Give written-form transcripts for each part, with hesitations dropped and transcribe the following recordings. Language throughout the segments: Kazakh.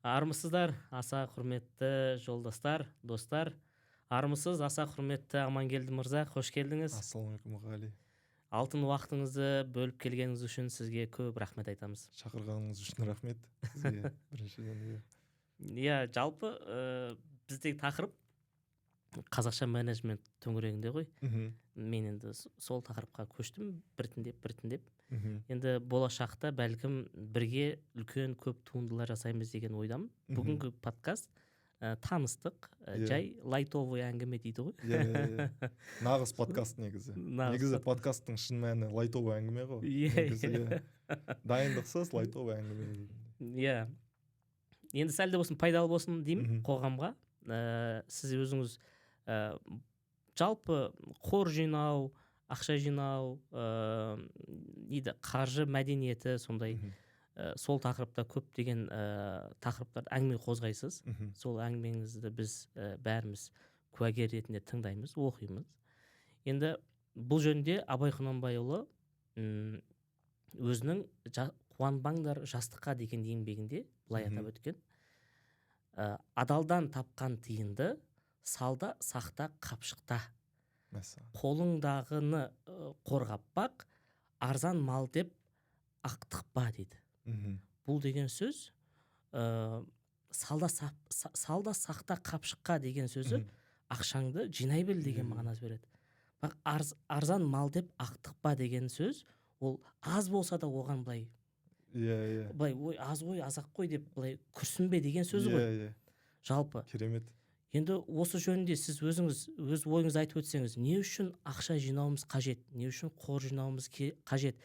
Армысыздар, аса құрметті жолдастар, достар. Армысыз, аса құрметті Амангелді мырза, қош келдіңіз. Ассалаумағалейкум Ғали. Алтын уақытыңызды бөліп келгеніңіз үшін сізге көп рахмет айтамыз. Шақырғаныңыз үшін рахмет сізге біріншіден. Жалпы біздегі тақырып қазақша менеджмент төңірегінде ғой. Мен енді сол тақырыпқа көштім біртіндеп. Енді болашақта бәлкім бірге үлкен көп туындылар жасаймыз деген ойдамын. Бүгінгі подкаст таныстық, жай лайтовый әңгіме дейді ғой. Нағыз подкаст негізі. Негізі подкасттың шын мәні лайтовый әңгіме ғой. Дайындықсыз лайтовый әңгіме. Енді сәл де болсын пайдалы болсын деймін қоғамға. Сіз өзіңіз жалпы қор жинау, ақша жинау, қаржы мәдениеті сондай сол тақырыпта көптеген тақырыптар әңгіме қозғайсыз. Сол әңгімеңізді біз бәріміз куәгер ретінде тыңдаймыз, оқимыз. Енді бұл жөнінде Абай Құнанбайұлы өзінің қуанбаңдар жастыққа деген еңбегінде былай атап өткен: адалдан тапқан тиынды салда, сақта, қапшықта. Қолыңдағыны қорғап бақ, арзан мал деп ақтықпа дейді. Бұл деген сөз салда, сақта, қапшыққа деген сөзі ақшаңды жинай біл деген мағынасы береді. Бірақ арзан мал деп ақтықпа деген сөз, ол аз болса да оған былай ой, аз ғой, азақ қой деп былай күрсінбе деген сөз ғой. Жалпы. Керемет. Енді осы жөнінде сіз өз ойыңызды айтып өтсеңіз, не үшін ақша жинауымыз қажет? Не үшін қор жинауымыз қажет?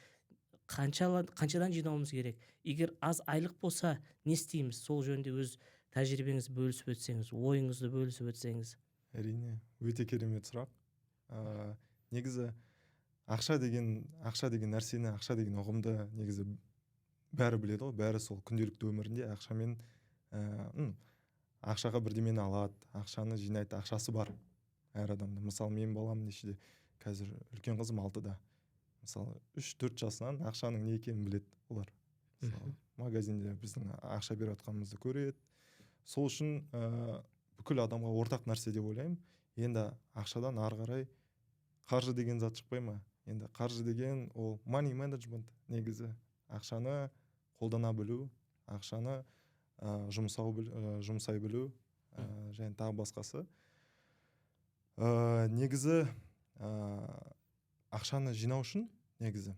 Қаншадан жинауымыз керек? Егер аз айлық болса, не істейміз? Сол жөнінде өз тәжірибеңізді бөлісіп өтсеңіз, ойыңызды бөлісіп өтсеңіз. Әрине, өте керемет сұрақ. Негізі ақша деген нәрсені, ақша деген ұғымды негізі бәрі біледі ғой, бәрі сол күнделікті өмірінде ақшамен ақшаға бірдемені алады, ақшаны жинайды, ақшасы бар әр адамда. Мысалы, мен балам нешеде, қазір үлкен қызым 6-да. Мысалы, 3-4 жасынан ақшаның не екенін біледі олар. Мысалы, магазинде біздің ақша беріп жатқанымызды көреді. Сол үшін бүкіл адамға ортақ нәрсе деп ойлаймын. Енді ақшадан ары қарай қаржы деген зат шықпай ма? Енді қаржы деген ол money management негізі. Ақшаны қолдана білу, ақшаны жұмсай білу, және тағы басқасы. Негізі ақшаны жинау үшін негізі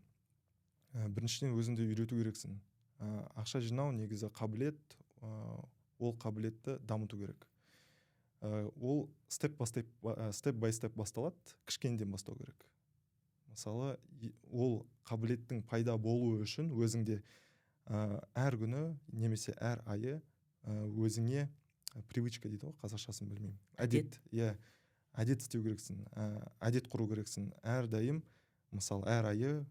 біріншіден өзіңді үйрету керексің. Ақша жинау негізі қабілет, ол қабілетті дамыту керек. Ол степ бай степ басталады, кішкенеден бастау керек. Мысалы, ол қабілеттің пайда болуы үшін өзіңде әр күні немесе әр айы өзіңе привычка дейді ғой, қазақшасын білмеймін. Әдет істеу керексің, әдет құру керексің. Әрдайым, мысалы, әр айы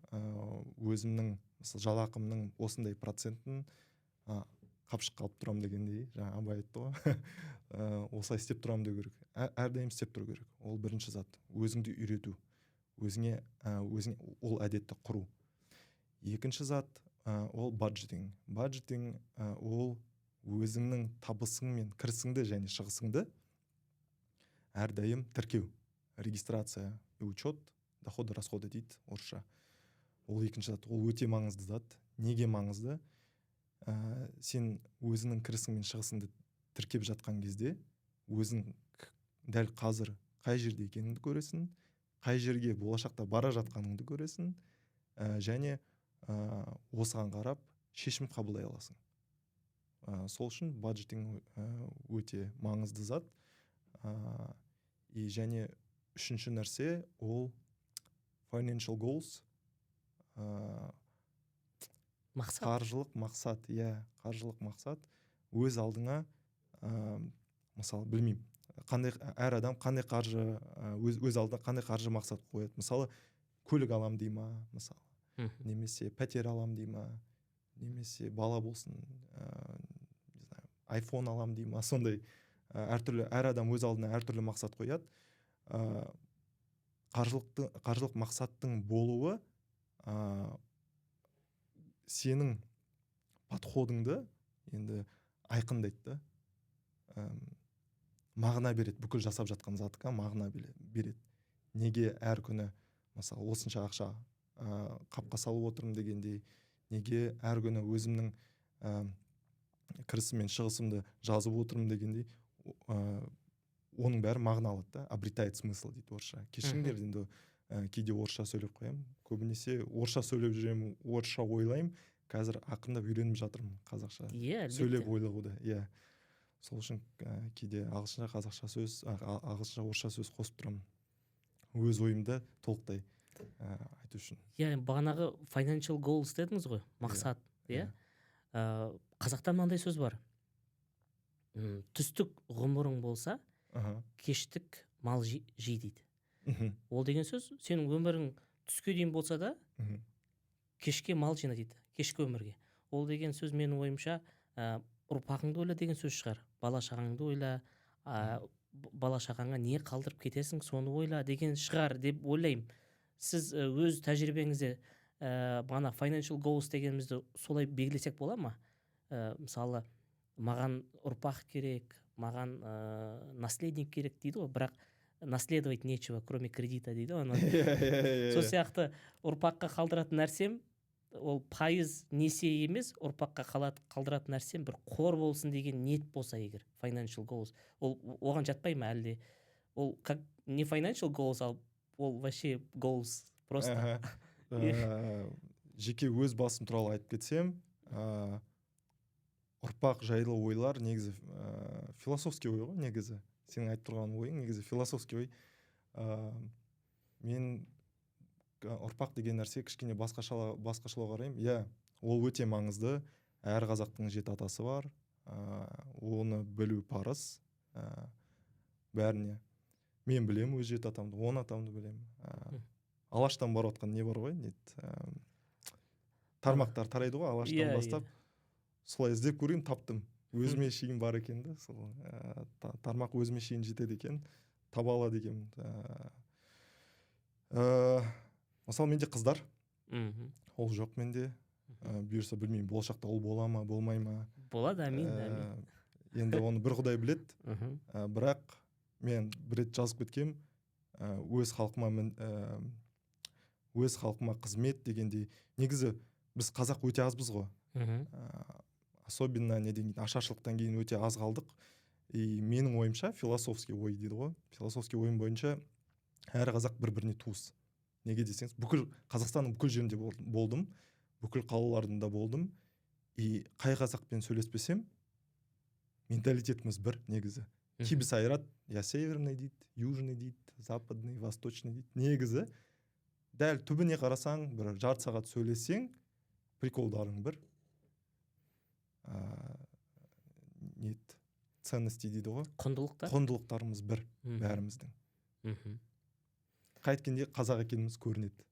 өзімнің, мысалы, жалақымның осындай процентін қапшыққа алып тұрам дегендей, жаңа Абай айтты ғой, осылай істеп тұрам деу керек. Әрдайым істеп тұру керек. Ол бірінші зат. Өзіңді үйрету. Өзіңе ол әдетті құру. Екінші зат ол баджетинг. Баджетинг ол өзіңнің табысың мен кірісіңді және шығысыңды әрдайым тіркеу. Регистрация и учет, доходы, расходы дейді орысша. Ол екінші зат. Ол өте маңызды зат. Неге маңызды? Сен өзіңнің кірісің мен шығысыңды тіркеп жатқан кезде өзің дәл қазір қай жерде екеніңді көресің, қай жерге болашақта бара жатқаныңды көресің, және осыған қарап шешім қабылдай аласың. Сол үшін баджетинг өте маңызды зат. Және үшінші нәрсе ол financial goals. Мақсат. Қаржылық мақсат. Қаржылық мақсат. Өз алдыңа, мысалы, білмеймін, әр адам қандай қаржы, өз алдына қандай қаржы мақсат қояды. Мысалы, көлік алам дей ма, мысалы, немесе пәтер алам дей ма, немесе бала болсын, iPhone алам дей ма, сондай әр адам өз алдына әртүрлі мақсат қояды. Қаржылық мақсаттың болуы сенің подходыңды, енді айқындайды да, мағына береді, бүкіл жасап жатқан затқа мағына береді. Неге әр күні мысалы осынша ақша қапқа салып отырмын дегендей, неге әр күні өзімнің кірісім мен шығысымды жазып отырмын дегендей, оның бәрі мағына алады да, обретает смысл дейді орысша. Кешіріңдер, енді кейде орысша сөйлеп қоямын, көбінесе орысша сөйлеп жүремін, орысша ойлаймын, қазір ақырындап үйреніп жатырмын қазақша сөйлеп ойлауды. Сол үшін кейде ағылшынша қазақша сөз, ағылшынша орысша сөз қосып тұрамын, өз ойымды толықтай айту үшін. Бағанағы financial goals дедіңіз ғой, мақсат. Қазақта мынандай сөз бар: түстік ғұмырың болса, кештік мал жи дейді. Ол деген сөз, сенің өмірің түске дейін болса да, кешке мал жина дейді, кешкі өмірге. Ол деген сөз менің ойымша ұрпағыңды ойла деген сөз шығар. Бала шағаңды ойла, бала шағаңа не қалдырып кетесің, соны ойла деген шығар деп ойлаймын. Сіз өз тәжірибеңізде бағана financial goals дегенімізді солай белгілесек бола ма? Мысалы, маған ұрпақ керек, маған наследник керек дейді ғой, бірақ наследовать нечего, кроме кредита дейді ғой. Сол сияқты ұрпаққа қалдыратын нәрсем, ол пайыз несие емес, ұрпаққа қалдыратын нәрсем бір қор болсын деген ниет болса егер, financial goals, ол оған жатпай ма әлде? Ол как не financial goals, ол вообще goals просто. Жеке өз басым туралы айтып кетсем, ұрпақ жайлы ойлар негізі философский ой ғой негізі. Сенің айтып тұрған ойың негізі философский ой. Мен ұрпақ деген нәрсе кішкене басқашалау қараймын. Ол өте маңызды. Әр қазақтың жеті атасы бар. Оны білу парыз бәріне. Мен білемін өз жеті атамды, 10 атамды білемін. Алаштан барып отқан не бар ғой, тармақтар тарайды ғой Алаштан бастап. Солай іздеп көрейін, таптым. Өзіме шейін бар екен де, сол тармақ өзіме шейін жетеді екен, таба алады екен. Мысалы менде қыздар, ол жоқ менде. Бұйырса білмеймін, болашақта ол бола ма, болмай ма. Болады, әмин. Енді оны бір Құдай біледі. Бірақ мен бір рет жазып кеткем, өз халқыма қызмет дегендей. Негізі біз қазақ өте азбыз ғой. Особенно ашаршылықтан кейін өте аз қалдық. Менің ойымша философский ой дейді ғой. Философский ойым бойынша әр қазақ бір-біріне туыс. Неге десеңіз, бүкіл Қазақстанның бүкіл жерінде болдым, бүкіл қалаларында болдым. Қай қазақпен сөйлеспесем, менталитетіміз бір негізі. Кейбірі айырады, северный дейді, южный дейді, западный, восточный дейді. Негізі дәл түбіне қарасаң, бір жарты сағат сөйлесең, приколдарың бір. Ценности дейді ғой. Құндылықтарымыз бір, бәріміздің. Қайткенде қазақ екеніміз көрінеді.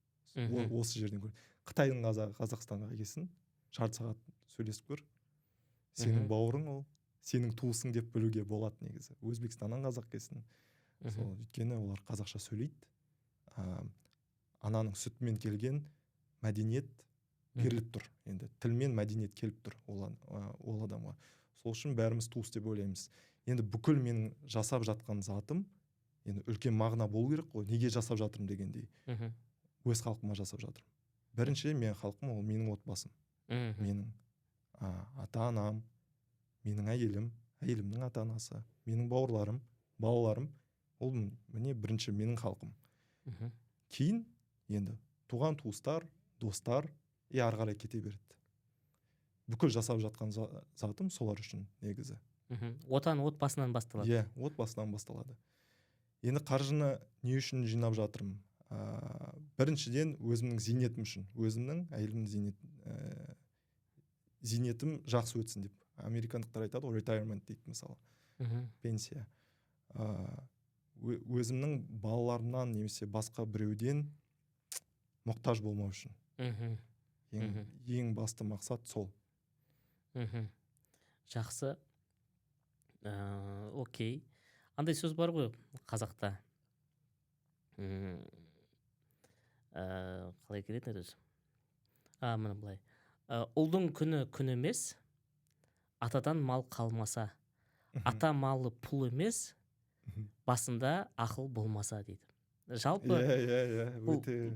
Осы жерден көрінеді. Қытайдың қазағы Қазақстанға келсін, жарты сағат сөйлесіп көр. Сенің бауырың ол, сенің туысың деп білуге болады негізі. Өзбекстаннан қазақ келсін. Өйткені олар қазақша сөйлейді. Ананың сүтімен келген мәдениет беріліп тұр. Енді тілмен мәдениет келіп тұр ол адамға. Сол үшін бәріміз туыс деп ойлаймыз. Енді бүкіл менің жасап жатқан затым, енді үлкен мағына болу керек қой, неге жасап жатырмын дегендей. Өз халқыма жасап жатырмын. Бірінші мен халқым, ол менің отбасым. Менің ата-анам, менің әйелімнің ата-анасы, менің бауырларым, балаларым, ол міне бірінші менің халқым. Кейін енді туған туыстар, достар, ары қарай кете береді. Бүкіл жасап жатқан затым солар үшін негізі. Отан отбасынан басталады. Отбасынан басталады. Енді қаржыны не үшін жинап жатырмын? Біріншіден өзімнің зейнетім үшін, өзімнің әйелімнің зейнетім жақсы өтсін деп. Американдықтар айтады, retirement дейді мысалы, пенсия. Өзімнің балаларымнан немесе басқа біреуден мұқтаж болмау үшін. Ең басты мақсат сол. Жақсы. Окей. Андай сөз бар ғой қазақта. Қалай келетін өзі? Мына былай. Ұлдың күні күн емес, атадан мал қалмаса, Мгм. ата малы пұл емес, Мгм. басында ақыл болмаса дейді. Жалпы Иә, бұл өте.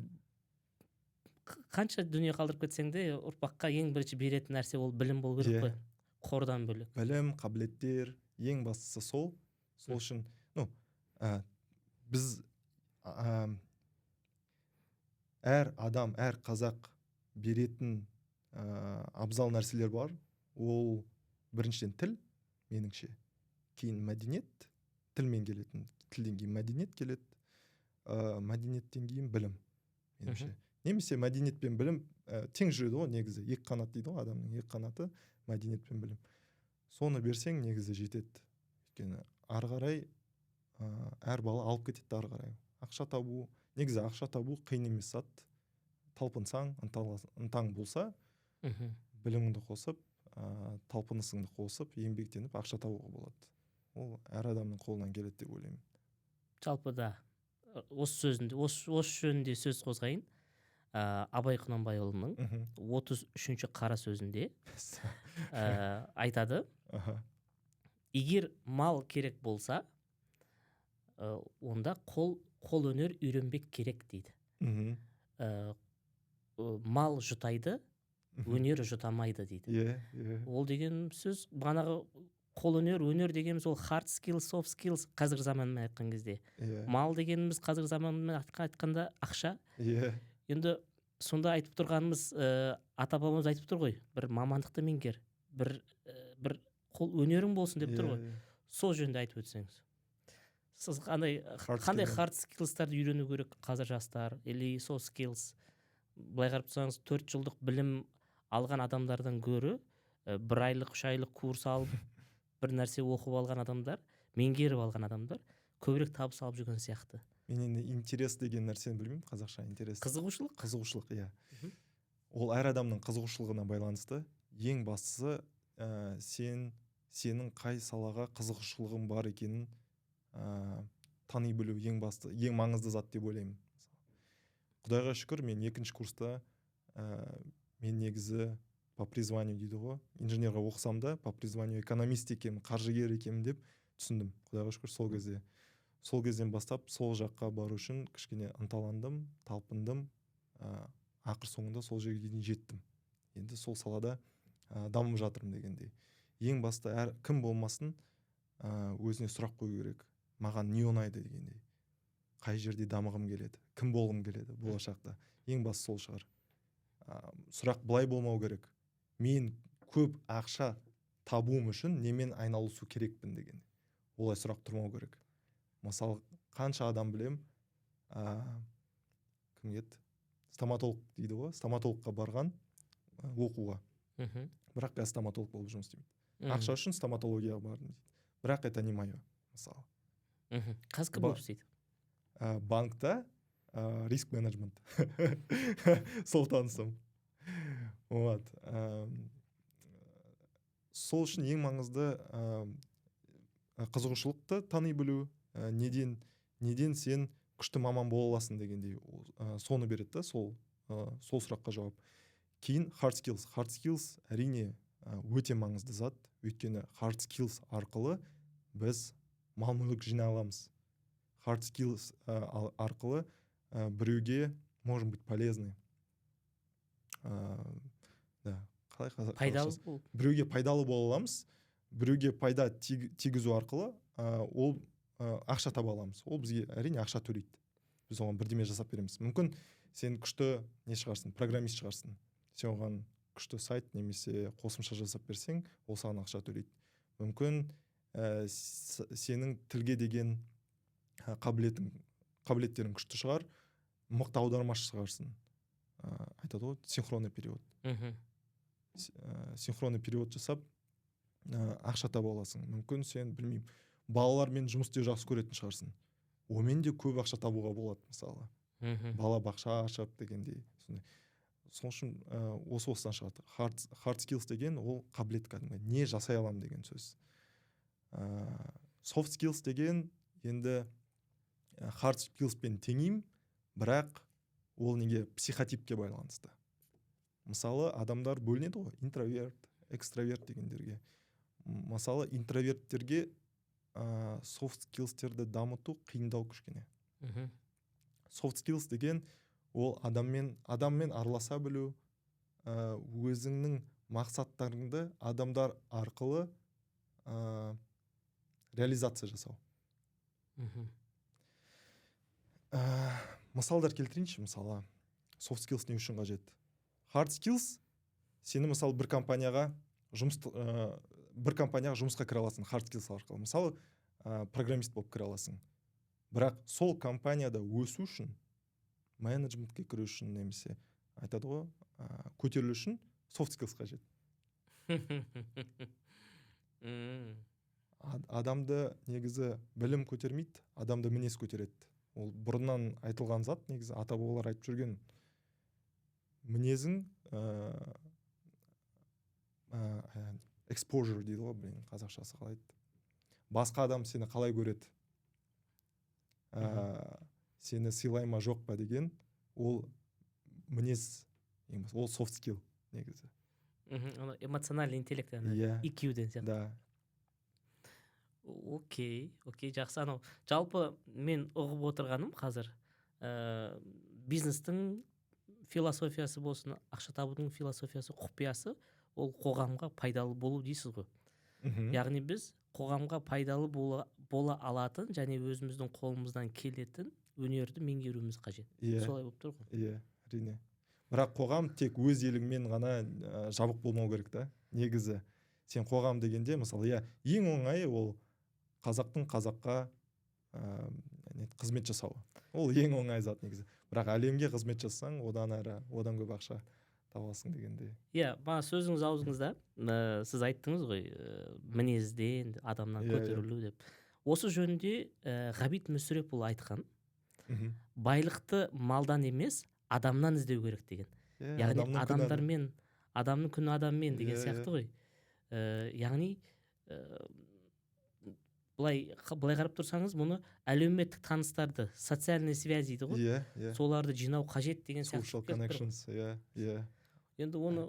қанша дүние қалдырып кетсең де ұрпаққа ең бірінші беретін нәрсе ол білім болу керек қой, Иә, қордан бөлек. білім, қабілеттер, ең бастысы сол. Сол үшін, ә, біз әр адам, әр қазақ беретін абзал нәрселер бар. Ол біріншіден тіл, меніңше. Кейін мәдениет, тілмен келетін. Тілден кейін мәдениет келеді. Мәдениеттен кейін білім, меніңше. Немесе мәдениет пен білім тең жүреді ғой негізі. Екі қанат дейді ғой адамның, екі қанаты мәдениет пен білім. Соны берсең негізі жетеді. Өйткені ары қарай әр бала алып кетеді ары қарай. Ақша табу, негізі ақша табу қиын емес зат. Талпынсаң, ынтаң болса, біліміңді қосып, талпынысыңды қосып, еңбектеніп ақша табуға болады. Ол әр адамның қолынан келеді деп ойлаймын. Жалпы да осы жөнінде сөз қозғайын. Абай Құнанбайұлының 33-ші қара сөзінде айтады, егер мал керек болса, онда қол өнер үйренбек керек дейді. Мал жұтайды, өнер жұтамайды дейді. Ол деген сөз, бағанағы қол өнер дегеніміз ол hard skills, soft skills қазіргі заманмен айтқан кезде. Мал дегеніміз қазіргі заманмен айтқанда ақша. Енді сонда айтып тұрғанымыз, ата-бабамыз айтып тұр ғой, бір мамандықты меңгер, бір қол өнерің болсын деп тұр ғой. Сол жөнінде айтып өтсеңіз. Сіз қандай hard skillстарды үйрену керек қазір жастар, или soft skills? Былай қарап тұрсаңыз, 4 жылдық білім алған адамдардан гөрі, 1 айлық, 3 айлық курс алып, бір нәрсе оқып алған адамдар, меңгеріп алған адамдар көбірек табыс алып жүрген сияқты. Мен енді интерес деген нәрсені білмеймін, қазақша интерес. Қызығушылық? Қызығушылық, иә. Ол әр адамның қызығушылығына байланысты. Ең бастысы, сенің қай салаға қызығушылығың бар екенін тани білу ең маңызды зат деп ойлаймын. Құдайға шүкір, мен 2-ші курста мен негізі по призванию дейді ғой, инженерға оқысам да, по призванию экономист екенмін, қаржыгер екенмін деп түсіндім. Құдайға шүкір сол кезде. Сол кезден бастап сол жаққа бару үшін кішкене ынталандым, талпындым, ақыр соңында сол жерге дейін жеттім. Енді сол салада дамып жатырмын дегендей. Ең басты кім болмасын өзіне сұрақ қою керек. Маған не ұнайды дегендей. Қай жерде дамығым келеді, кім болғым келеді болашақта. Ең басты сол шығар. Сұрақ былай болмау керек. Мен көп ақша табуым үшін немен айналысу керекпін деген. Олай сұрақ тұрмау керек. Мысалы, қанша адам білем, кім еді? Стоматолог дейді ғой, стоматологқа барған оқуға. Бірақ қазір стоматолог болып жұмыс істеймін. Ақша үшін стоматологияға бардым дейді. Бірақ это не мое, мысалы. Қазір кім болып істейді? Банкта риск менеджмент. Сол танысым. Сол үшін ең маңызды қызығушылықты тани білу, неден сен күшті маман бола аласың дегендей соны береді да, сол сұраққа жауап. Кейін hard skills. Hard skills әрине өте маңызды зат, өйткені hard skills арқылы біз мал-мүлік жинай аламыз. Hard skills арқылы біреуге можем быть полезны. Біреуге пайдалы бола аламыз, біреуге пайда тигізу арқылы ол ақша таба аламыз. Ол бізге әрине ақша төлейді. Біз оған бірдеме жасап береміз. Мүмкін сен күшті не шығарсың, программист шығарсың. Сен оған күшті сайт немесе қосымша жасап берсең, ол саған ақша төлейді. Мүмкін сенің тілге деген қабілеттерің күшті шығар, мықты аудармашы шығарсың. Айтады ғой, синхронный перевод. Синхронный перевод жасап ақша таба аласың. Мүмкін сен, білмеймін, балалармен жұмыс істеу жақсы көретін шығарсың. Омен де көп ақша табуға болады, мысалы. Бала бақша ашып дегендей. Сол үшін осыдан шығады. Hard skills деген ол қабілет кәдімгі. Не жасай алам деген сөз. Soft skills деген енді hard skills пен теңеймін, бірақ ол неге психотипке байланысты. Мысалы, адамдар бөлінеді ғой, интроверт, экстраверт дегендерге. мысалы интроверттерге soft skillsтерді дамыту қиындау кішкене. Soft skills деген ол адаммен араласа білу, өзіңнің мақсаттарыңды адамдар арқылы реализация жасау. Мысалдар келтірейінші. Мысалы soft skills не үшін қажет? Hard skills сені мысалы бір компанияға жұмысқа кіре аласың hard skills арқылы. Мысалы программист болып кіре аласың. Бірақ сол компанияда өсу үшін, менеджментке кіру үшін, немесе айтады ғой, көтерілу үшін soft skills қажет. Адамды негізі білім көтермейді, адамды мінез көтереді. Ол бұрыннан айтылған зат, негізі ата бабалар айтып жүрген. Мінезің exposure дейді ғой, қазақшасы қалай айтты. Басқа адам сені қалай көреді, сені сыйлай ма жоқ па деген, ол мінез, ол soft skill негізі. Эмоциональный интеллект, IQ-ден сияқты. Да. Окей, жақсы. Анау жалпы мен ұғып отырғаным қазір бизнестің философиясы болсын, ақша табудың философиясы, құпиясы ол қоғамға пайдалы болу дейсіз ғой. Яғни біз қоғамға пайдалы бола алатын және өзіміздің қолымыздан келетін өнерді меңгеруіміз қажет. Солай болып тұр ғой. Әрине. Бірақ қоғам тек өз еліңмен ғана жабық болмау керек та. Негізі сен қоғам дегенде, мысалы, ең оңайы ол қазақтың қазаққа қызмет жасауы. Ол ең оңай зат негізі. Бірақ әлемге қызмет жасасаң, одан көп ақша табасың дегенде. Мына сөзіңіз аузыңызда, сіз айттыңыз ғой, мінезден, адамнан көтерілу деп. Осы жөнінде Ғабит Мүсірепұлы айтқан, байлықты малдан емес, адамнан іздеу керек деген. Яғни адамның күні адаммен деген сияқты ғой. Яғни былай қарап тұрсаңыз, мұны әлеуметтік таныстарды, социальный связь дейді ғой, соларды жинау қажет деген сияқты. Social connections, Енді оны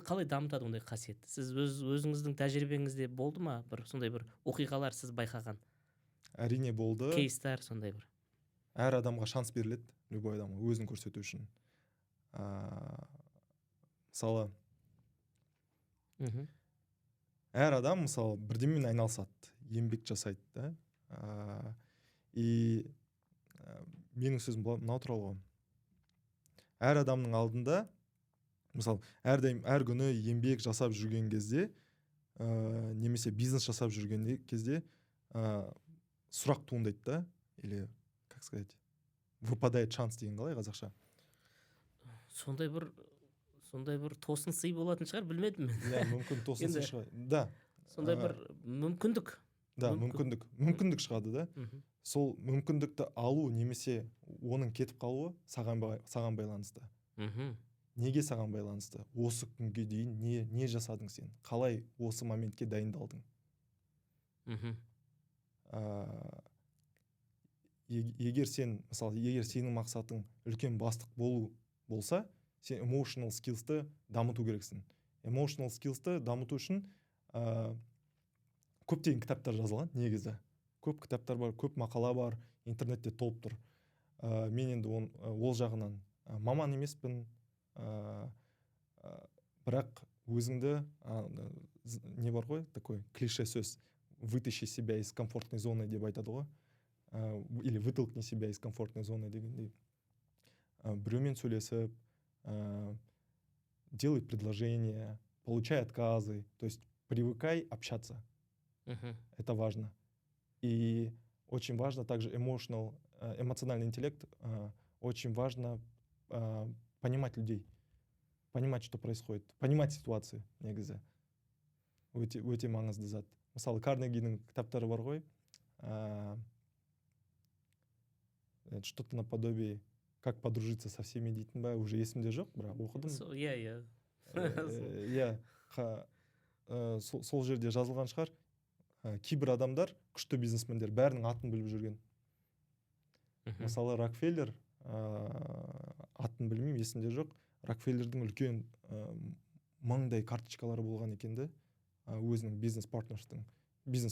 қалай дамытады ондай қасиет? Сіз өзіңіздің тәжірибеңізде болды ма сондай бір оқиғалар сіз байқаған? Әрине болды. Кейстар сондай бір. Әр адамға шанс беріледі, любой адамға өзін көрсету үшін. Мысалы, әр адам, мысалы, бірдемемен айналысады, еңбек жасайды да. И менің сөзім мынау туралы ғой. Әр адамның алдында, мысалы, әр күні еңбек жасап жүрген кезде, немесе бизнес жасап жүрген кезде сұрақ туындайды да, или, как сказать, выпадает шанс деген қалай қазақша? Сондай бір тосын сый болатын шығар, білмедім мен. Мүмкін тосын сый шығар. Да. Сондай бір мүмкіндік. Да, мүмкіндік шығады да. Сол мүмкіндікті алу немесе оның кетіп қалуы саған байланысты. Неге саған байланысты? Осы күнге дейін не жасадың сен? Қалай осы моментке дайындалдың? Егер сенің мақсатың үлкен бастық болу болса, сен emotional skills'ты дамыту керексің. Emotional skills'ты дамыту үшін көптеген кітаптар жазылған негізі. Көп кітаптар бар, көп мақала бар, интернетте толып тұр. Мен енді ол жағынан маман емеспін, бірақ өзіңді, не бар ғой, такой клише сөз, вытащи себя из комфортной зоны деп айтады ғой, или вытолкни себя из комфортной зоны дегендей. Біреумен сөйлесіп, делай предложения, получай отказы, то есть привыкай общаться. Это важно. И очень важно также эмоциональный интеллект, очень важно понимать людей, понимать, что происходит, понимать ситуации негізі. Өте маңызды зат. Мысалы, Карнегидің кітаптары бар ғой, что-то наподобие как подружиться со всеми дейтін ба, уже есімде жоқ, бірақ оқыдым. Сол жерде жазылған шығар. Кейбір адамдар, күшті бизнесмендер, бәрінің атын біліп жүрген. Мысалы, Рокфеллер, атын білмеймін, есімде жоқ. Рокфеллердің үлкен маңдай карточкалары болған екенді. өзінің бизнес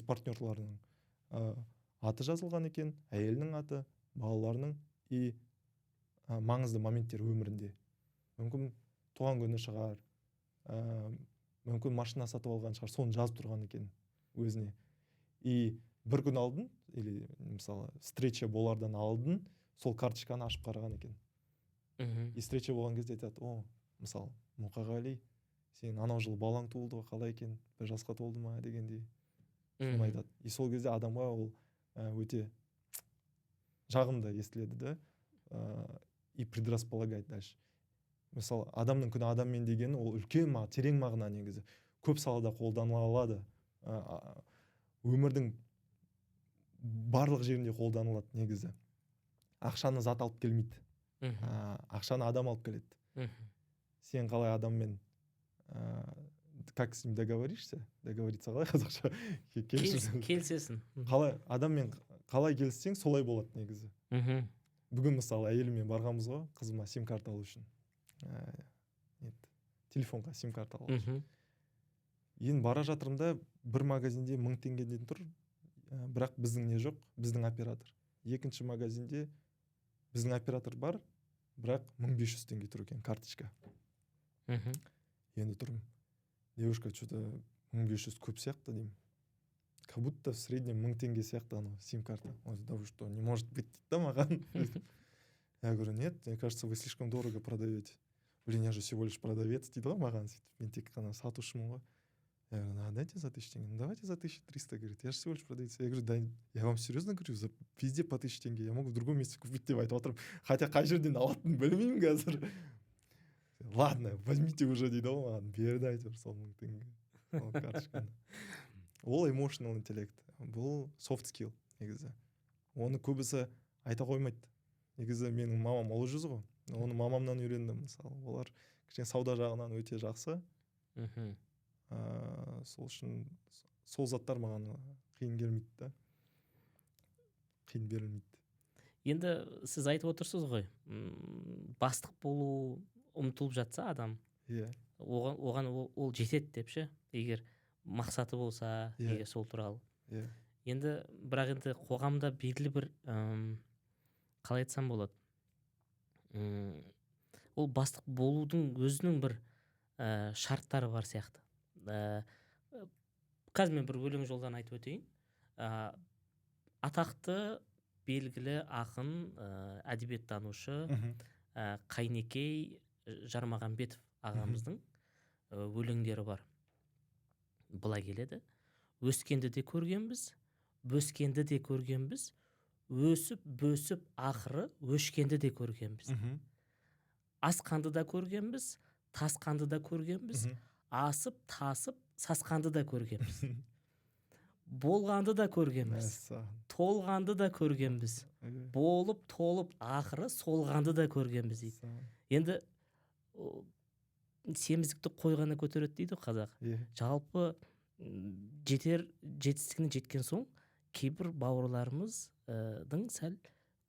партнерларының аты жазылған екен, әйелінің аты, балаларының и маңызды моменттер өмірінде. Мүмкін туған күні шығар, мүмкін машина сатып алған шығар, соны жазып тұрған екен өзіне. И бір күн алдын, или мысалы встреча болардан алдын сол карточканы ашып қараған екен. И встреча болған кезде айтады, мысалы Мұқағали, сен анау жылы балаң туылды ғой, қалай екен, 1 жасқа толды ма дегендей соны айтады. И сол кезде адамға ол өте жағымды естіледі да, и предрасполагает дальше. Мысалы адамның күні адаммен дегені ол үлкен терең мағына негізі. Көп салада қолданыла алады. Өмірдің барлық жерінде қолданылады негізі. Ақшаны зат алып келмейді. Ақшаны адам алып келеді. Сен қалай адаммен как с ним договориться қалай қазақша келісесің. Қалай адаммен қалай келіссең солай болады негізі. Бүгін мысалы әйеліммен барғанбыз ғой, қызыма сим-карта алу үшін. Телефонға сим-карта алу үшін. Енді бара жатырмда бір магазинде 1000 теңгеден тұр, бірақ біздің не жоқ, біздің оператор. Екінші магазинде біздің оператор бар, бірақ 1500 теңге тұр екен карточка. Енді тұрмын. Девушка, что-то 1500 көп сияқты деймін. Как будто в среднем 1000 теңге сияқты анау сим-карта. Да вы что, не может быть да маған? Я говорю, нет, мне кажется, вы слишком дорого продаете. Блин, я же всего лишь продавец дейді ғой маған. Мен тек қана сатушымын ғой. Я говорю, дайте за 1000 тенге. Ну давайте за 1300, говорит. Я же всего лишь продавец. Я говорю, да, я вам серьезно говорю, везде по 1000 тенге. Я могу в другом месте купить деп айтып отырмын. Хотя қай жерден алатынын білмеймін қазір. Ладно, возьмите уже дейді ғой маған. Берді әйтеуір сол 1000 теңге. Ол карточканы. Ол emotional интеллект. Бұл soft skill негізі. Оны көбісі айта қоймайды. Негізі менің мамам ұлы жүз ғой. Оны мамамнан үйрендім мысалы. Олар кішкене сауда жағынан өте жақсы. Сол үшін сол заттар маған қиын келмейді да. Қиын берілмейді. Енді сіз айтып отырсыз ғой, бастық болу ұмтылып жатса адам, оған ол жетеді деп ше, егер мақсаты болса, егер сол туралы. Енді бірақ енді қоғамда белгілі бір қалай айтсам болады, ол бастық болудың өзінің бір шарттары бар сияқты. Қазір мен бір өлең жолдан айтып өтейін. Атақты белгілі ақын, әдебиеттанушы Қайнекей Жармағамбетов ағамыздың өлеңдері бар. Былай келеді. Өскенді де көргенбіз, бөскенді де көргенбіз, өсіп ақыры өшкенді де көргенбіз. Асқанды да көргенбіз, тасқанды да көргенбіз, асып тасып сасқанды да көргенбіз. Болғанды да көргенбіз, толғанды да көргенбіз, болып толып ақыры солғанды да көргенбіз дейді. Енді семіздікті қойғаны көтереді дейді қазақ. Жалпы жетістігіне жеткен соң кейбір бауырларымыздың сәл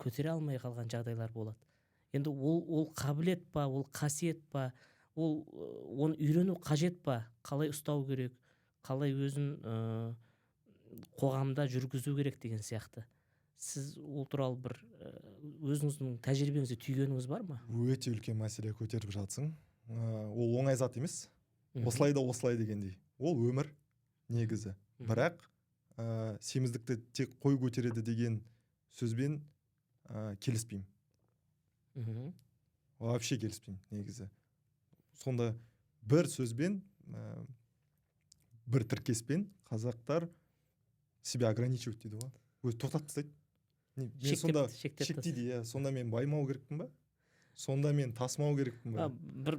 көтере алмай қалған жағдайлар болады. Енді ол қабілет па, ол қасиет па, оны үйрену қажет па, қалай ұстау керек, қалай өзін қоғамда жүргізу керек деген сияқты. Сіз ол туралы бір өзіңіздің тәжірибеңізде түйгеніңіз бар ма? Өте үлкен мәселе көтеріп жатсың. Ол оңай зат емес. Осылай да осылай дегендей. Ол өмір негізі. Бірақ семіздікті тек қой көтереді деген сөзбен келіспеймін. Вообще келіспеймін негізі. Сонда бір сөзбен, бір тіркеспен қазақтар себя ограничивать дейді ғой. Өзі тоқтатып тастайды. Мен сонда шектейді, сонда мен баймау керекпін ба? Сонда мен тасымау керекпін ба? Бір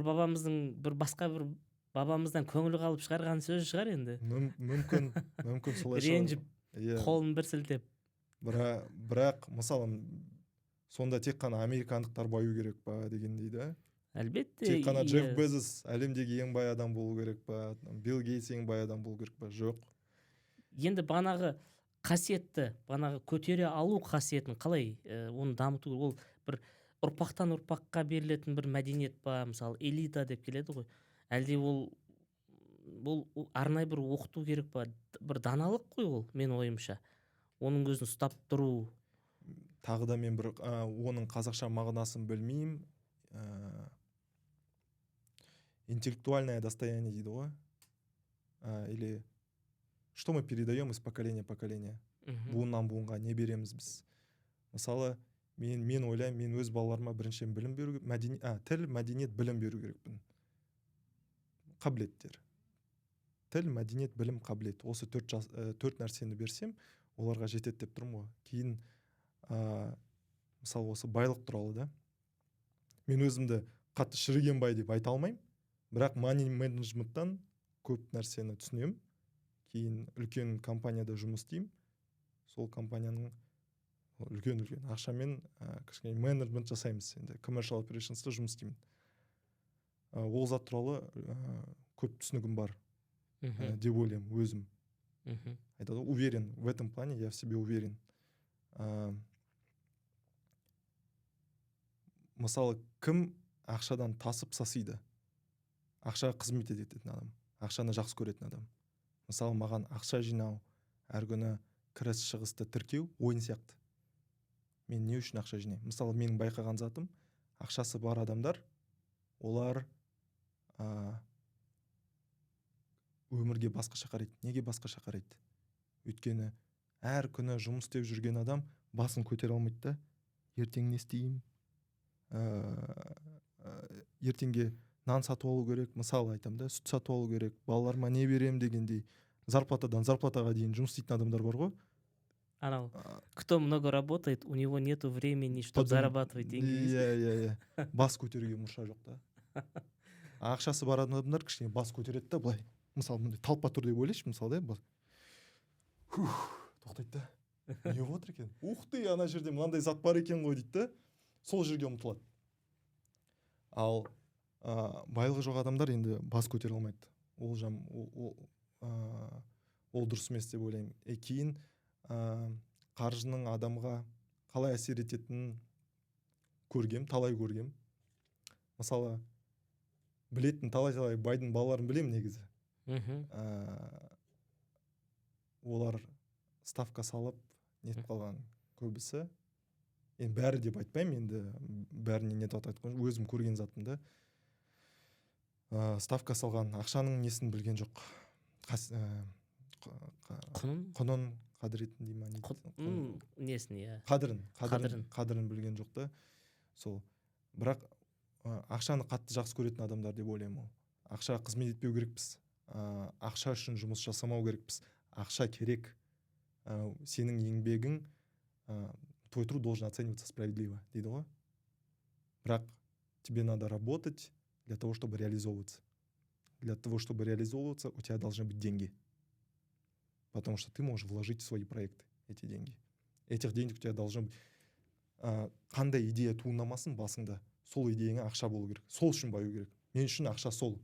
бабамыздың, бір басқа бір бабамыздан көңілі қалып шығарған сөз шығар енді. Мүмкін солай шығар. Ренжіп, қолын бір сілтеп. Бірақ мысалы сонда тек қана американдықтар баю керек па дегендей да? Әлбетте. Тек қана Джефф Безос әлемдегі ең бай адам болу керек па? Билл Гейтс ең бай адам болу керек па? Жоқ. Енді бағанағы қасиетті, бағанағы көтере алу қасиетін қалай оны дамыту, ол бір ұрпақтан ұрпаққа берілетін бір мәдениет па, мысалы элита деп келеді ғой. Әлде ол бұл арнайы бір оқыту керек па, бір даналық қой ол, менің ойымша. Оның өзін ұстап тұру. Тағы да мен бір оның қазақша мағынасын білмеймін. Интеллектуальное достояние дейді ғой. Или что мы передаем из поколения в поколение. Буыннан буынға не береміз біз. Мысалы, мен ойлаймын, мен өз балаларыма біріншіден білім беру, тіл, мәдениет, білім беру керекпін. Қабілеттер. Тіл, мәдениет, білім, қабілет. Осы төрт нәрсені берсем, оларға жетеді деп тұрмын ғой. Кейін мысалы осы байлық туралы да. Мен өзімді қатты шіріген бай деп айта алмаймын, бірақ money менеджменттан көп нәрсені түсінемін. Кейін үлкен компанияда жұмыс істеймін. Сол компанияның үлкен ақшамен кішкене менеджмент жасаймыз. Енді commercial operations'та жұмыс істеймін. Ол зат туралы көп түсінігім бар деп ойлаймын өзім. Айтады, уверен, в этом плане я в себе уверен. Мысалы, кім ақшадан тасып сасиды? Ақшаға қызмет ететін адам, ақшаны жақсы көретін адам. Мысалы, маған ақша жинау, әр күні кіріс шығысты тіркеу ойын сияқты. Мен не үшін ақша жинаймын? Мысалы, менің байқаған затым, ақшасы бар адамдар, олар өмірге басқаша қарайды. Неге басқаша қарайды? Өйткені әр күні жұмыс істеп жүрген адам басын көтере алмайды да. Ертең не істеймін? Ертеңге нан сатып алу керек, мысалы айтам да, сүт сатып алу керек, балаларыма не берем дегендей, зарплатадан зарплатаға дейін жұмыс істейтін адамдар бар ғой. Анау, кто много работает, у него нету времени, чтобы зарабатывать деньги. Иә. Бас көтеруге мұрша жоқ та. Ақшасы бар адамдар кішкене бас көтереді да, былай. Мысалы, мұндай талпа тұр деп ойлайшы, мысалы, да, тоқтайды да. Не отыр екен? Ух ты, ана жерде мынандай зат бар екен ғой дейді да. Сол жерге ұмтылады. Ал байлығы жоқ адамдар енді бас көтере алмайды. Ол дұрыс емес деп ойлаймын. Кейін қаржының адамға қалай әсер ететінін талай көргем. Мысалы, білетін талай байдың балаларын білемін негізі. Олар ставка салып нетіп қалған көбісі. Енді бәрі деп айтпаймын, енді бәріне нетіп айтқан, өзім көрген затымды. Ставка салған, ақшаның несін білген жоқ. Құнын, қадіретін дей ма? Несін, иә. Қадірін білген жоқ та. Сол. Бірақ ақшаны қатты жақсы көретін адамдар деп ойлаймын. Ақшаға қызмет етпеу керекпіз. Ақша үшін жұмыс жасамау керекпіз. Ақша керек. Сенің еңбегің, твой труд должен оцениваться справедливо, дейді ғой. Бірақ тебе надо работать для того, чтобы реализовываться. Для того, чтобы реализовываться, у тебя должны быть деньги. Потому что ты можешь вложить в свои проекты эти деньги. Этих денег у тебя должно быть. Қандай идея туындамасын басыңда, сол идеяңа ақша болу керек. Сол үшін баю керек. Мен үшін ақша сол.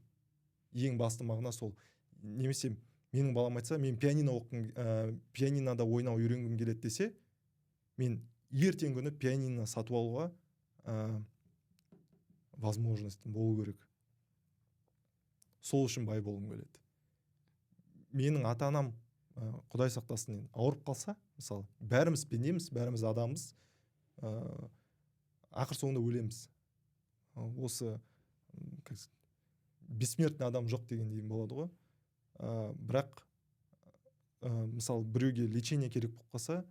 Ең басты мағына сол. Немесе менің балам айтса, мен пианинода ойнау үйренгім келеді десе, мен ертең күні пианино сатып алуға возможностьтың болу керек. Сол үшін бай болғым келеді. Менің ата-анам, Құдай сақтасын, ауырып қалса, мысалы, бәріміз пендеміз, бәріміз адамбыз, ақыр соңында өлеміз. Осы бессмертный адам жоқ дегендей болады ғой. Бірақ мысалы біреуге лечение керек болып қалса,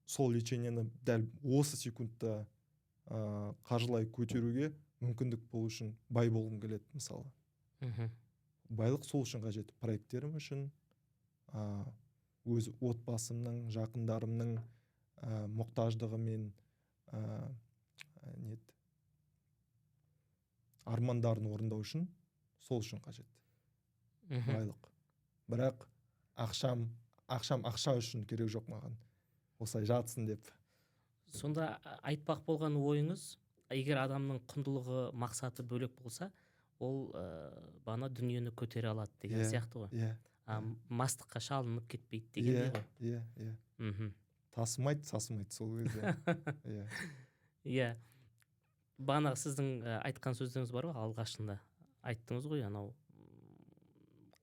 сол лечениені дәл осы секундта қаржылай көтеруге мүмкіндік болу үшін бай болғым келеді, мысалы. Байлық сол үшін қажет. Проекттерім үшін, өз отбасымның, жақындарымның мұқтаждығы мен армандарын орындау үшін сол үшін қажет. Байлық. Бірақ ақша үшін керек жоқ маған. Осылай жатсын деп. Сонда айтпақ болған ойыңыз, егер адамның құндылығы, мақсаты бөлек болса, ол бана дүниені көтере алады деген сияқты ғой. Мастыққа шалынып кетпейді деген ғой. Иә. Тасымайды, сасымайды сол кезде. Иә. Бағанағы сіздің айтқан сөздеріңіз бар ғой, алғашында айттыңыз ғой, анау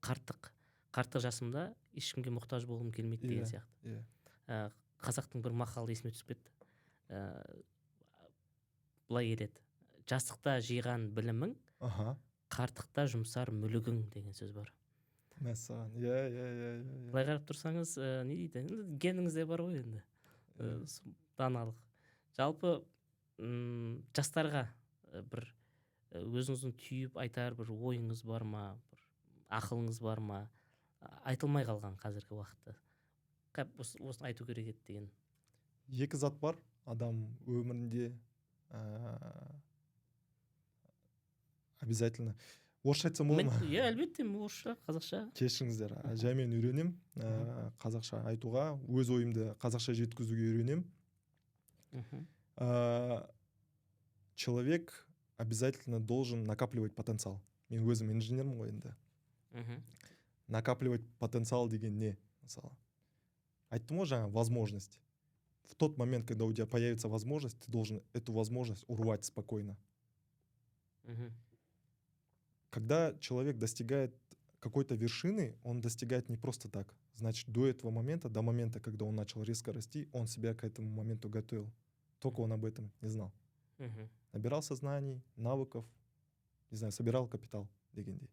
қарттық жасымда ешкімге мұқтаж болғым келмейді деген Иә, сияқты. иә. Қазақтың бір мақалы есіме түсіп кетті. Былай келеді: жастықта жиған білімің, Аха. қарттықта жұмсар мүлігің деген сөз бар. Мәссаған. Иә. Былай қарап тұрсаңыз, не дейді, енді геніңізде бар ғой енді, даналық. Жалпы жастарға бір өзіңіздің түйіп айтар бір ойыңыз бар ма, бір ақылыңыз бар ма, айтылмай қалған қазіргі уақытта? Осыны айту керек еді деген. Екі зат бар адам өмірінде, обязательно. Орысша айтсам болады ма? Иә, әлбетте, орысша, қазақша. Кешіріңіздер, жай мен үйренем қазақша айтуға, өз ойымды қазақша жеткізуге үйренем. Человек обязательно должен накапливать потенциал. Мен өзім инженермін ғой енді. Накапливать потенциал деген не? Мысалы, айттым ғой жаңа, возможность. В тот момент, когда у тебя появится возможность, ты должен эту возможность урвать спокойно. Когда человек достигает какой-то вершины, он достигает не просто так. Значит, до этого момента, до момента, когда он начал резко расти, он себя к этому моменту готовил. Только он об этом не знал. Набирался знаний, навыков, не знаю, собирал капитал дегендей.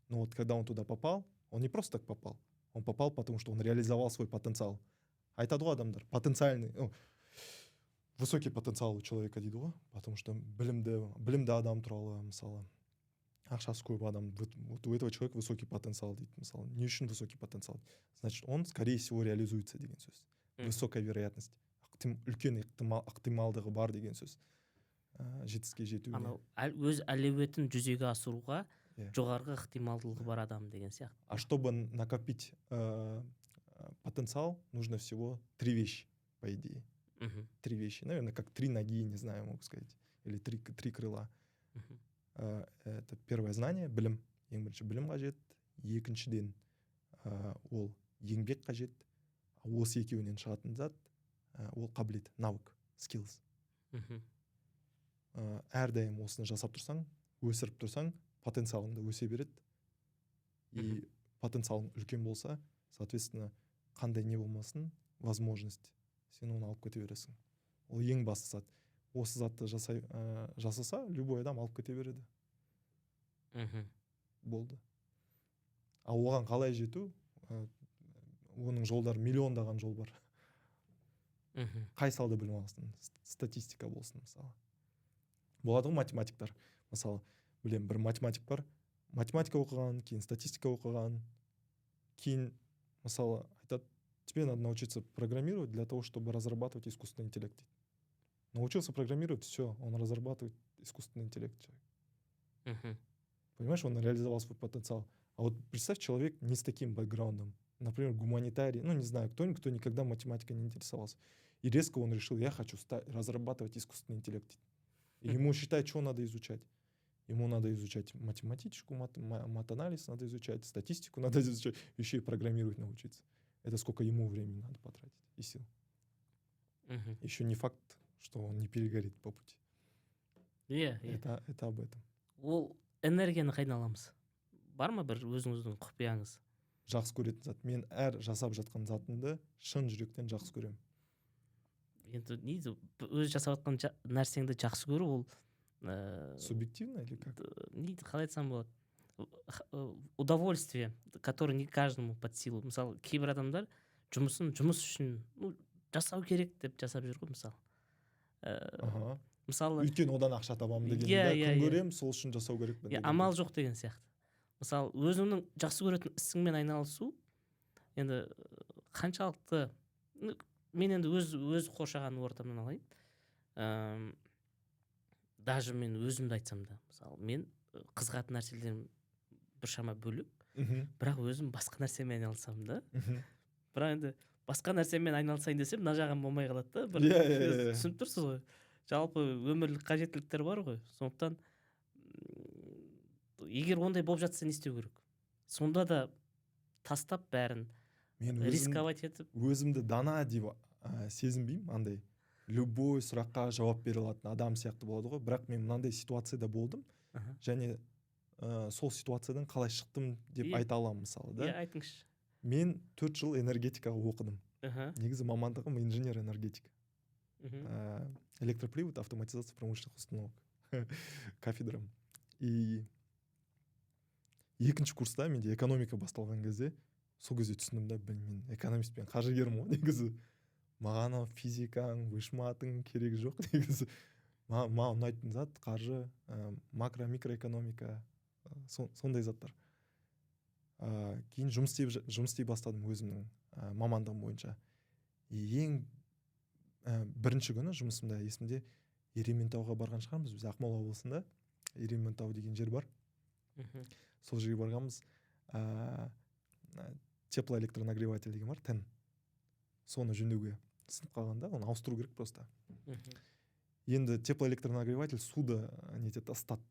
Но вот когда он туда попал, он не просто так попал. Он попал, потому что он реализовал свой потенциал. Айтады ғой адамдар, потенциальный, высокий потенциал у человека дейді ғой, потому что білімді адам туралы, мысалы, ақшасы көп адам, вот у этого человека высокий потенциал дейді, мысалы, не үшін высокий потенциал? Значит, он, скорее всего, реализуется деген сөз. Высокая вероятность. Үлкен ықтималдығы бар деген сөз. Жетістікке жетуіне. Анау өз әлеуетін жүзеге асыруға жоғарғы ықтималдылығы бар адам деген сияқты. А чтобы накопить потенциал, нужно всего 3 вещи, по идее. 3 вещи. Наверное, как 3 ноги, не знаю, могу сказать. Или 3 крыла. Это первое знание, білім. Ең бірінші білім қажет. Екіншіден ол еңбек қажет. Осы екеуінен шығатын зат ол қабілет, навык, skills. Әрдайым осыны жасап тұрсаң, өсіріп тұрсаң, потенциалың да өсе береді. И потенциалың үлкен болса, соответственно, қандай не болмасын, возможность, сен оны алып кете бересің. Ол ең басты зат. Осы затты жасаса, любой адам алып кете береді. Болды. А оған қалай жету? Оның жолдары миллиондаған жол бар. Қай салды білім алсын, статистика болсын, мысалы. Болады ғой математиктар. Мысалы, білем, бір математик бар. Математика оқыған, кейін статистика оқыған. Кейін, мысалы, айтады, тебе надо научиться программировать для того, чтобы разрабатывать искусственный интеллект. Научился программировать, все, он разрабатывает искусственный интеллект. Человек. Понимаешь, он реализовал свой потенциал. А вот представь, человек не с таким бэкграундом. Например, гуманитарий, ну, не знаю, кто никогда математикой не интересовался. И резко он решил, я хочу разрабатывать искусственный интеллект. И ему считать, что надо изучать. Ему надо изучать математичку, матанализ надо изучать, статистику надо изучать, еще и программировать научиться. Это сколько ему времени надо потратить и сил. Еще не факт, что он не перегорит по пути. Это об этом. Ол энергияны қайдан аламыз? Бар ма бір өзіңіздің құпияңыз? Жақсы көретін зат. Мен әр жасап жатқан затымды шын жүректен жақсы көремін. Енді нейді, өз жасап жатқан нәрсеңді жақсы көру, ол субъективно или как? Нейді, қалай айтсам болады? Удовольствие, которое не каждому под силу. Мысалы, кейбір адамдар жұмыс үшін жасау керек деп жасап жүр ғой, мысалы. Мысалы, өйткені одан ақша табамын дегенде күн көремін, сол үшін жасау керекпін деген. Амал жоқ деген сияқты. Мысалы, өзіңнің жақсы көретін ісіңмен айналысу, енді қаншалықты, мен енді өз қоршаған ортамнан алайын. Даже мен өзімді айтсам да, мысалы, мен қызығатын нәрселерім біршама бөлек, бірақ өзім басқа нәрсемен айналысам да. Бірақ енді басқа нәрсемен айналысайын десем, мына жағым болмай қалады да. Түсініп тұрсыз ғой. Жалпы өмірлік қажеттіліктер бар ғой. Сондықтан егер ондай болып жатса не істеу керек? Сонда да тастап бәрін рисковать етіп. Өзімді дана деп сезінбеймін, андай любой сұраққа жауап бере алатын адам сияқты болады ғой. Бірақ мен мынандай ситуацияда болдым. Және сол ситуациядан қалай шықтым деп Иә. айта аламын мысалы да. Иә, айтыңызшы. Мен 4 жыл энергетикаға оқыдым. Аха. Негізі мамандығым инженер энергетика. Мгм. Электропривод, автоматизация промышленных установок кафедрам. И екінші курста менде экономика басталған кезде сол кезде түсіндім да, мен экономист пен қаржыгермін ғой негізі. Маған физикаң, вышматың керегі жоқ негізі. Маған ұнайтын зат қаржы, макро микроэкономика, сондай заттар. Кейін жұмыс істей бастадым өзімнің мамандығым бойынша. Ең бірінші күні жұмысымда есімде Ерейментауға барған шығармыз. Біз Ақмола облысында Ерейментау деген жер бар. Сол жерге барғанбыз. Теплоэлектронагреватель деген бар, тен. Соны жөндеуге сынып қалғанда, оны ауыстыру керек просто. Енді теплоэлектронагреватель суды нетеді, ысытады.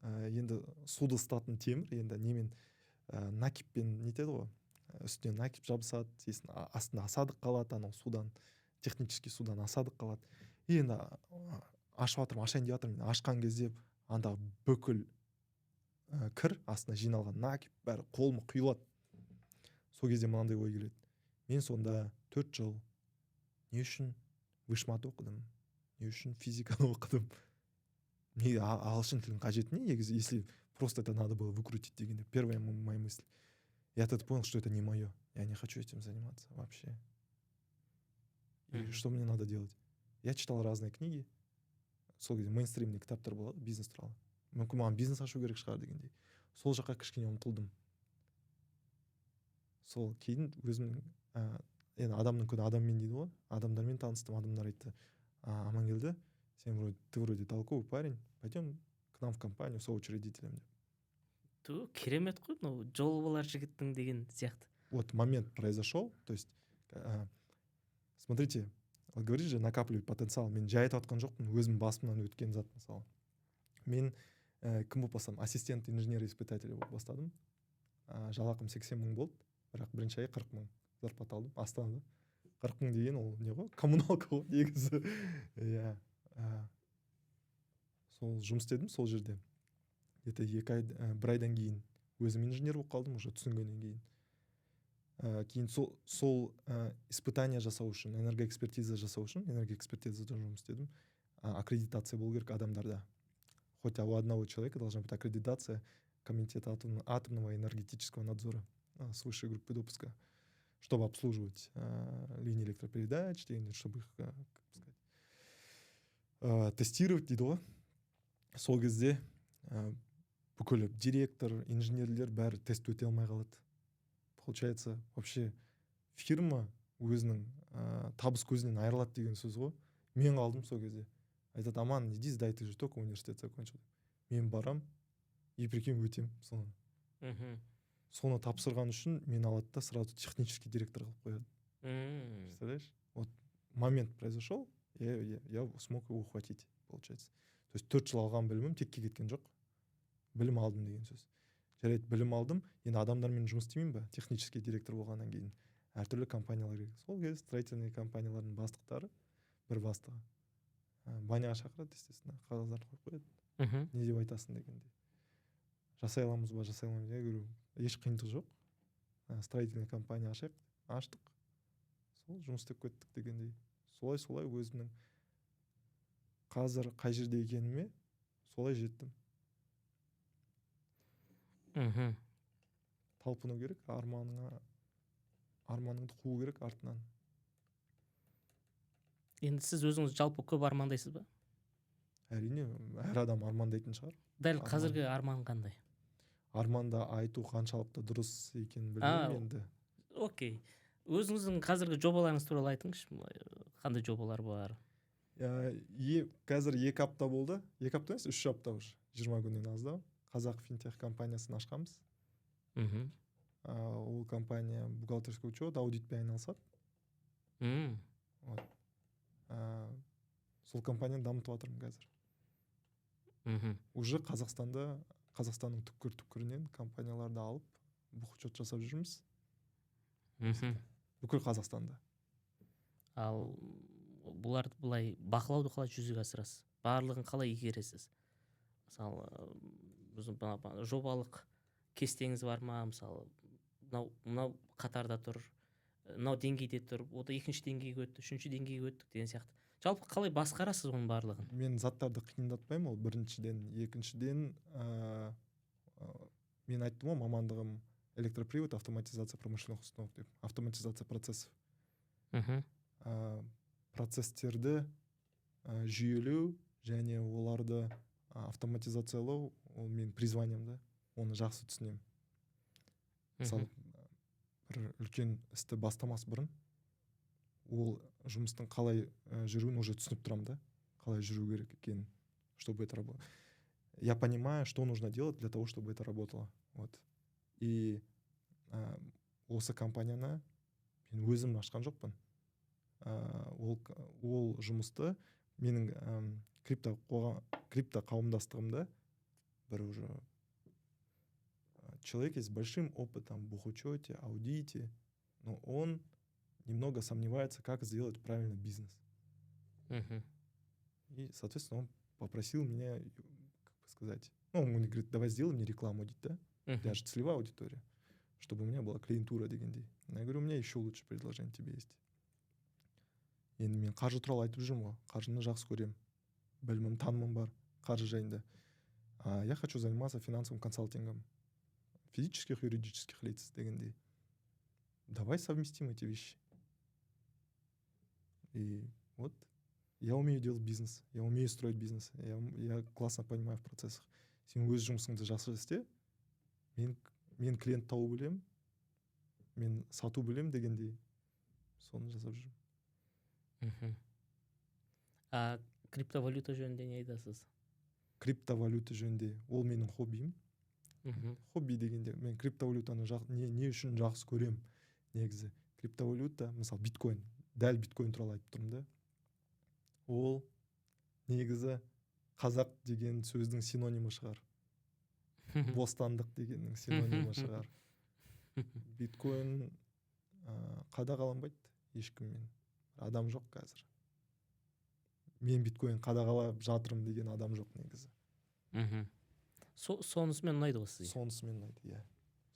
Енді суды ысытатын темір, енді немен накиппен нетеді ғой. Үстіне накип жабысады, астында асадық қалады, анау судан, технический судан асадық қалады. Енді ашайын деп жатырмын. Ашқан кезде анда бүкіл кір астына жиналған накип бәрі қолыма құйылады. Сол кезде мынандай ой келеді. Мен сонда 4 жыл не үшін вышмат оқыдым? Не үшін физиканы оқыдым? Мне ағылшын тілін қажет не, если просто это надо было выкрутить дегенде. Первая моя мысль. Я тогда понял, что это не мое. Я не хочу этим заниматься вообще. И что мне надо делать? Я читал разные книги. Сол кезде мейнстримный кітаптар болады, бизнес туралы. Мүмкін маған бизнес ашу керек шығар дегендей. Сол жаққа кішкене ұмтылдым. Сол кейін өзімнің енді адамның күні адаммен дейді ғой. Адамдармен таныстым, адамдар айтты: Амангелді, ты вроде толковый парень, пойдем к нам в компанию соучредителем. Керемет қой, жолы болар жігіттің деген сияқты. Вот момент произошел, то есть смотрите, вот говорит же, накапливать потенциал. Мен жай айтып отқан жоқпын, өзім басымнан өткен зат мысалы. Мен кім болып бастадым? Ассистент инженер-испытатель болып бастадым. Жалақым 80 мың болды, бірақ бірінші ай 40 мың зарплата алдым Астанада. 40 мың деген ол не ғой? Коммуналка ғой негізі. Иә. Сол жұмыс істедім сол жерде. Это 1 айдан кейін өзім инженер болып қалдым, уже түсінгеннен кейін. Кейін сол испытания жасау үшін, энергоэкспертиза жасау үшін, энергоэкспертизада жұмыс істедім. Аккредитация болу керек адамдарда. Хотя у одного человека должна быть аккредитация Комитета атомного и энергетического надзора с высшей группы допуска, чтобы обслуживать линии электропередач, чтобы их, как сказать, тестировать дейді ғой. Сол кезде бүкіл директор, инженерлер бәрі тест өте алмай қалады. Получается, вообще фирма өзінің табыс көзінен айырылады деген сөз ғой. Мен қалдым сол кезде. Айтады: Аман, иди сдай, ты же только университет закончил. Мен барам, и прикинь, өтем соны. Соны тапсырған үшін мен алады да сразу технический директор қылып қояды. Представляешь? Вот момент произошел, я смог его ухватить, получается. То есть 4 жыл алған білімім текке кеткен жоқ. Білім алдым деген сөз. Жарайды, білім алдым, енді адамдармен жұмыс істемеймін ба? Технический директор болғаннан кейін әртүрлі компаниялар керек. Сол кезде строительный компаниялардың бастықтары, бір бастығы баняға шақырады, естественно, қағаздарды қойып қояды. Не деп айтасың дегенде. Жасай аламыз ба, жасай аламыз ба? Я говорю, еш қиындық жоқ. Строительный компания аштық. Сол жұмыс істеп кеттік дегендей. Солай өзімнің қазір қай жерде екеніме солай жеттім. Талпыну керек, арманыңды қуу керек артынан. Енді сіз өзіңіз жалпы көп армандайсыз ба? Әрине, әр адам армандайтын шығар. Дәл қазіргі арман қандай? Арманда айту қаншалықты дұрыс екенін білмеймін енді. Окей. Өзіңіздің қазіргі жобаларыңыз туралы айтыңызшы. Қандай жобалар бар? Қазір 2 апта болды. 2 апта емес, 3 апта уже. 20 күннен аздау. Қазақ финтех компаниясын ашқанбыз. Ол компания бухгалтерский учет, аудитпен айналысады. Сол компанияны дамытып жатырмын қазір. Уже Қазақстанның түккір-түккірінен компанияларды алып, бухучет жасап жүрміз. Бүкіл Қазақстанда. Ал бұларды былай бақылауды қалай жүзеге асырасыз? Барлығын қалай игересіз? Мысалы, жобалық кестеңіз бар ма, мысалы мынау қатарда тұр, мынау деңгейде тұр, ода екінші деңгейге өтті, үшінші деңгейге өттік деген сияқты. Жалпы қалай басқарасыз оның барлығын? Мен заттарды қиындатпаймын, ол біріншіден. Екіншіден, мен айттым ғой, мамандығым электропривод, автоматизация промышленных установок деп, автоматизация процессов. Процесстерді жүйелеу және оларды автоматизациялау, ол менің призванием да, оны жақсы түсінемін. Мысалы, бір үлкен істі бастамас бұрын, ол жұмыстың қалай жүруін уже түсініп тұрам да, қалай жүру керек екенін, чтобы это работало. Я понимаю, что нужно делать для того, чтобы это работало. Вот. И осы компанияны мен өзім ашқан жоқпын. Ол жұмысты менің крипто қауымдастығымда бір уже человек с большим опытом в бухучете, аудите, но он немного сомневается, как сделать правильно бизнес. И, соответственно, он попросил меня, как бы сказать, он мне говорит, давай сделай мне рекламу, да? Я же целевая аудитория, чтобы у меня была клиентура дегендей. Я говорю, у меня еще лучше предложение тебе есть. Енді мен қаржы туралы айтып жүрмін ғой, қаржыны жақсы көремін, білімім, танымым бар қаржы жайында. Я хочу заниматься финансовым консалтингом физических и юридических лиц дегендей. Давай совместим эти вещи. И вот я умею делать бизнес, я умею строить бизнес, я классно понимаю в процессах. Сен өз жұмысыңды жақсы істе, мен клиент тауып білем, мен сату білем дегендей, соны жасап жүрмін. Криптовалюта жөнінде не айтасыз? Криптовалюта жөнінде, ол менің хоббиім. Хобби дегенде, мен криптовалютаны не үшін жақсы көрем негізі. Криптовалюта, мысалы биткоин, дәл биткоин туралы айтып тұрмын да. Ол негізі қазақ деген сөздің синонимі шығар. Бостандық дегеннің синонимі шығар. Биткоин қадағаланбайды ешкіммен. Адам жоқ қазір. Мен биткоин қадағалап жатырмын деген адам жоқ негізі. Сонысымен ұнайды ғой сізге? Сонысымен ұнайды, иә.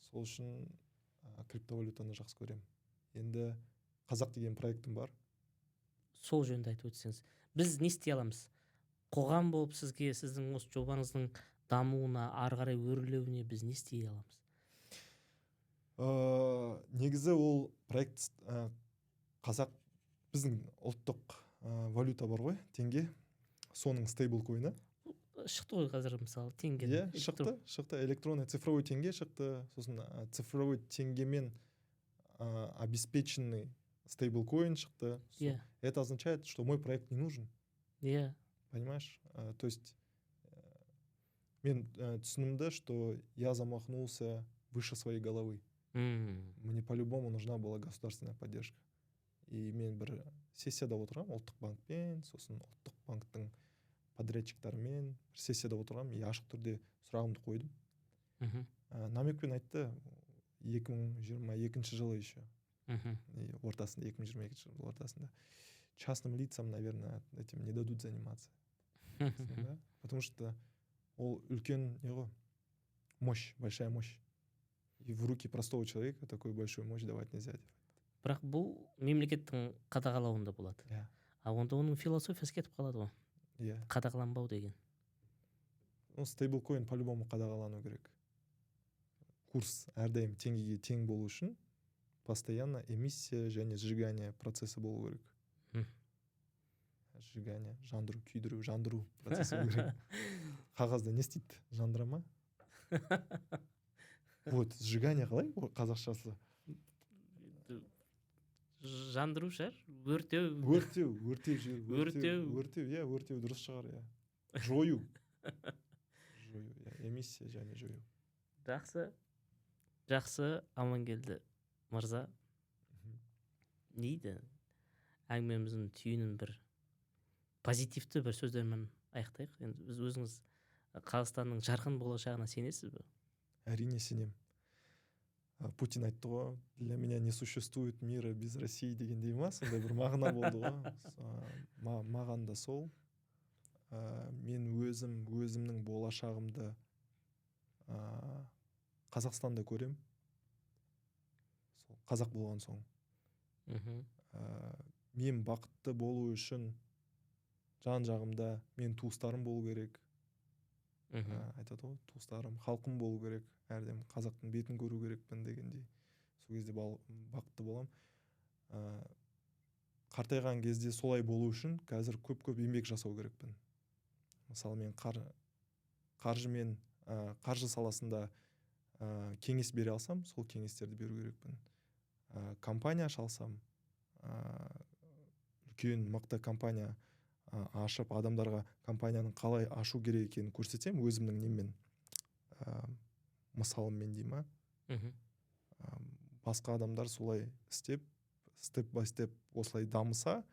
Сол үшін криптовалютаны жақсы көремін. Енді қазақ деген проектім бар. Сол жөнінде айтып өтсеңіз. Біз не істей аламыз? Қоғам болып сізге, сіздің осы жобаңыздың дамуына, ары қарай өрлеуіне біз не істей аламыз? Негізі ол проект қазақ, біздің ұлттық валюта бар ғой, теңге, соның стейбл койны. Шықты ғой қазір мысалы теңге. Шықты, электронный цифровой теңге шықты, сосын цифровой теңгемен обеспеченный стейбл койн шықты. Это означает, что мой проект не нужен. Понимаешь? То есть мен түсінімді, что я замахнулся выше своей головы. Мне по-любому нужна была государственная поддержка. И мен бір сессияда отырғам, ұлттық банкпен, сосын ұлттық банктың подрядчиктарымен сессияда отырғам, и ашық түрде сұрағымды қойдым. Намекпен айтты 2022 жылы еще. Ортасында, 2022 жылы ортасында. Частным лицам, наверное, этим не дадут заниматься. Потому что ол үлкен, не ғой, мощь, большая мощь. И в руки простого человека такую большую мощь давать нельзя. Бірақ бұл мемлекеттің қадағалауында болады. Онда оның философиясы кетіп қалады ғой. Қадағаланбау деген. Стейблкоин по-любому қадағалану керек. Курс әрдайым теңгеге тең болу үшін постоянно эмиссия және сжигание процесі болу керек. Сжигание, жандыру, күйдіру, жандыру процесі болу керек. Қағазда не істейді? Жандыра ма? Вот, сжигание қалай қазақшасы? Жандыру шығар? Өртеу, дұрыс шығар, иә. Жою. Эмиссия және жою. Жақсы, Амангелді мырза. Нейді? Әңгімеміздің түйінін бір позитивті бір сөздермен аяқтайық. Енді біз өзіңіз Қазақстанның жарқын болашағына сенесіз бе? Әрине сенем. Путин айтты ғой, для меня не существует мира без России дегендей ма, сондай бір мағына болды ғой. Маған да сол. Мен өзімнің болашағымды Қазақстанда көрем, сол қазақ болған соң. Мен бақытты болу үшін жан жағымда мен туыстарым болу керек. Айтады ғой, туыстарым, халқым болу керек, әрдем қазақтың бетін көру керекпін дегендей. Сол кезде бақытты болам. Қартайған кезде солай болу үшін қазір көп еңбек жасау керекпін. Мысалы мен қаржы саласында кеңес бере алсам, сол кеңестерді беру керекпін. Компания аша алсам, үлкен мықты компания ашып, адамдарға компанияның қалай ашу керек екенін көрсетсем, өзімнің немен, мысалыммен дей ма, басқа адамдар солай істеп, степ бай степ осылай дамыса,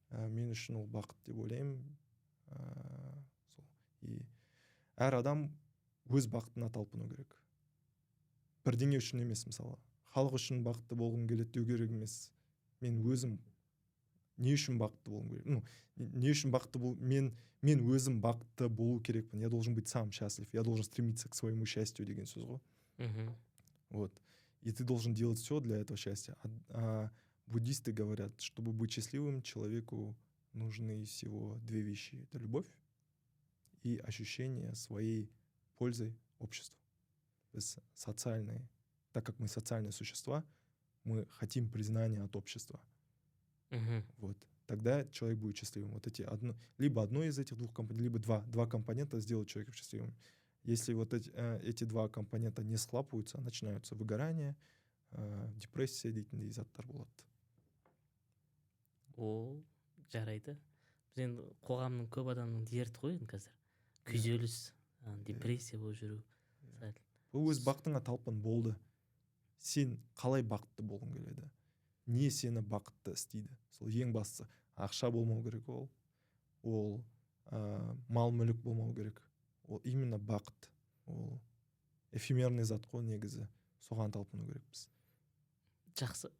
мен үшін ол бақыт деп ойлаймын. И әр адам өз бақытына талпыну керек. Бірдеңе үшін емес, мысалы, халық үшін бақытты болғым келеді деу керек емес. Мен өзім не үшін бақытты болуым керек? Не үшін бақытты мен өзім бақытты болу керекпін. Я должен быть сам счастлив. Я должен стремиться к своему счастью деген сөз ғой. Вот. И ты должен делать все для этого счастья. Буддисты говорят, чтобы быть счастливым, человеку нужны всего две вещи. Это любовь и ощущение своей пользы обществу. Социальные. Так как мы социальные существа, мы хотим признания от общества. Вот. Тогда человек будет счастливым. Вот либо одно из этих двух компонентов, либо два компонента сделают человека счастливым. Если вот эти два компонента не схлапываются, начинаются выгорание, депрессия дейтіндей заттар болады. Жарайды. Біз енді қоғамның көп адамның дерті ғой енді қазір. Күйзеліс, депрессия болып жүру. Өз бақытыңа талпын, болды. Сен қалай бақытты болғың келеді? Не сені бақытты істейді? Сол ең бастысы. Ақша болмау керек ол мал мүлік болмау керек. Ол именно бақыт. Ол эфемерный зат қой негізі. Соған талпыну керекпіз. Жақсы.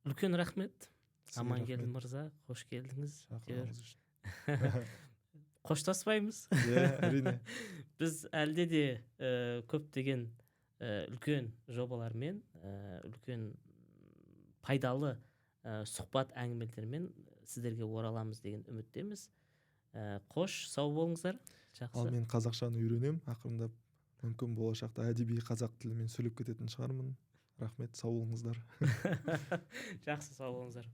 Үлкен рахмет. Амангелді мырза, қош келдіңіз. Қоштаспаймыз. Әрине. Біз әлде де көптеген үлкен жобалармен, үлкен пайдалы сұхбат әңгімелермен сіздерге ораламыз деген үміттеміз. Қош, сау болыңыздар. Жақсы. Ал мен қазақшаны үйренем, ақырындап. Мүмкін болашақта әдеби қазақ тілімен сөйлеп кететін шығармын. Рахмет, сау болыңыздар. Жақсы, сау болыңыздар.